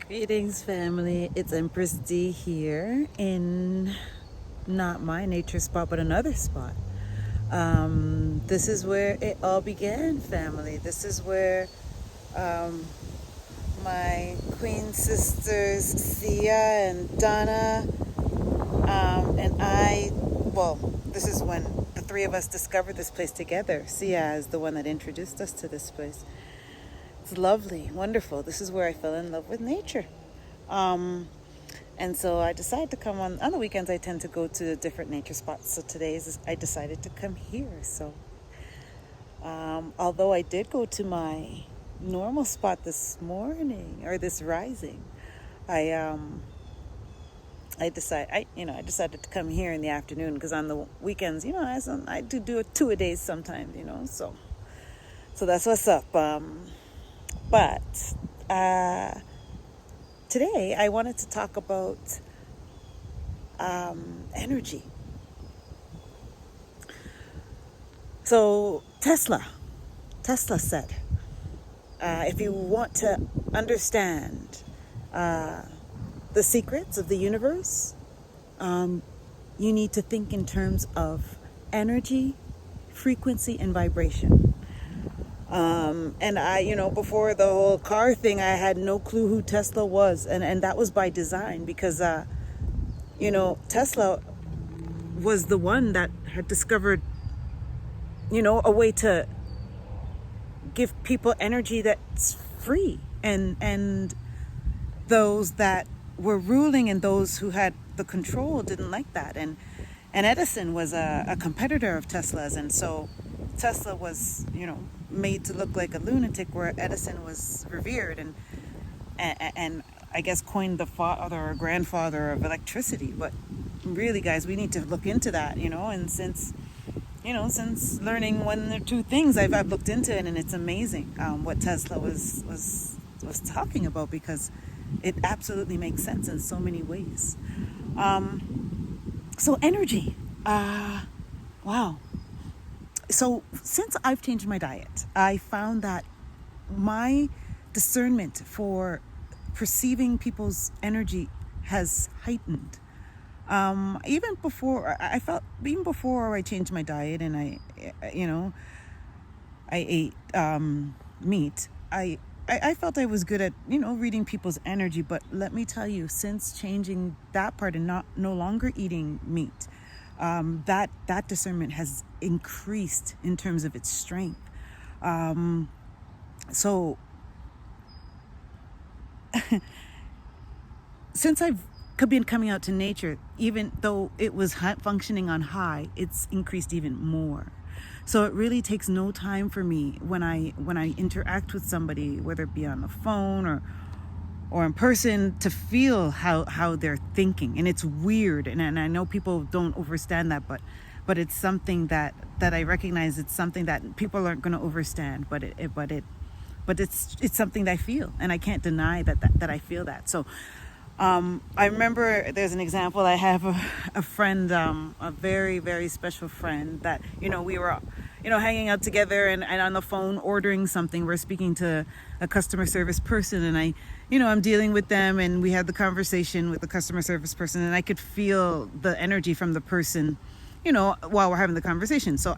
Greetings, family. It's Empress D here in not my nature spot, but another spot. This is where it all began, family. This is where um, my queen sisters, Sia and Donna, and I, well, this is when the three of us discovered this place together. Sia is the one that introduced us to this place. It's lovely, wonderful. This is where I fell in love with nature. Um, and so I decided to come on the weekends. I tend to go to different nature spots. So I decided to come here. So although I did go to my normal spot this morning or this rising, I I decided to come here in the afternoon because on the weekends, I do a two a days sometimes, so that's what's up. But today I wanted to talk about energy. So Tesla said, if you want to understand the secrets of the universe, you need to think in terms of energy, frequency, and vibration. And before the whole car thing, I had no clue who Tesla was. And that was by design because, Tesla was the one that had discovered, a way to give people energy that's free. And those that were ruling and those who had the control didn't like that. And Edison was a competitor of Tesla's. And so Tesla was, made to look like a lunatic, where Edison was revered and I guess coined the father or grandfather of electricity. But really, guys, we need to look into that, and since learning one or two things, I've looked into it, and it's amazing what Tesla was talking about, because it absolutely makes sense in so many ways. So energy, wow. So since I've changed my diet, I found that my discernment for perceiving people's energy has heightened. Even before I changed my diet and I ate meat, I felt I was good at, reading people's energy. But let me tell you, since changing that part and no longer eating meat, that discernment has increased in terms of its strength. So since I've been coming out to nature, even though it was functioning on high, it's increased even more. So it really takes no time for me when I interact with somebody, whether it be on the phone or in person, to feel how they're thinking. And it's weird, and I know people don't understand that, but it's something that I recognize. It's something that people aren't going to understand, but it's something that I feel, and I can't deny that I feel that. So I remember there's an example. I have a friend, a very, very special friend that, we were, hanging out together and on the phone ordering something. We're speaking to a customer service person, and I'm dealing with them, and we had the conversation with the customer service person, and I could feel the energy from the person, while we're having the conversation. So,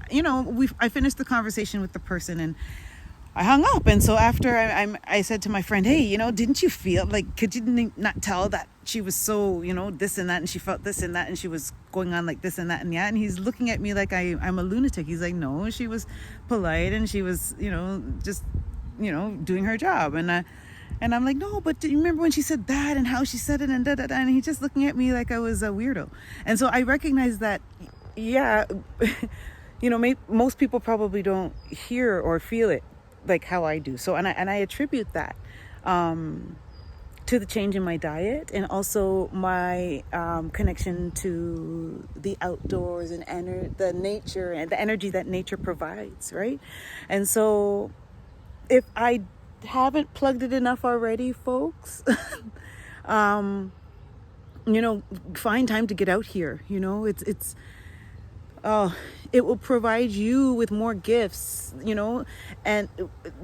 I finished the conversation with the person, and I hung up. And so after I said to my friend, hey, didn't you feel like, could you not tell that she was so, this and that, and she felt this and that, and she was going on like this and that and yeah? And he's looking at me like I'm a lunatic. He's like, no, she was polite, and she was, just, doing her job. And I'm like, no, but do you remember when she said that and how she said it and da da da? And he's just looking at me like I was a weirdo. And so I recognize that, yeah, most people probably don't hear or feel it like how I do. So, and I attribute that to the change in my diet, and also my connection to the outdoors and the nature and the energy that nature provides, right? And so if I haven't plugged it enough already, folks, find time to get out here. It will provide you with more gifts, and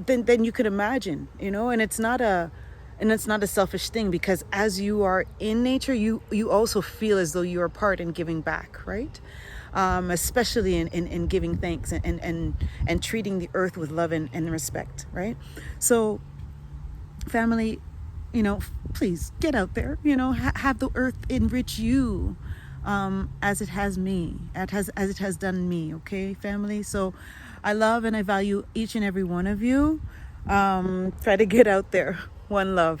then you could imagine, and it's not And it's not a selfish thing, because as you are in nature, you also feel as though you're a part in giving back, right? Especially in giving thanks and treating the earth with love and respect, right? So family, please get out there, have the earth enrich you, as it has me, as it has done me. Okay, family. So I love and I value each and every one of you. Try to get out there. One love.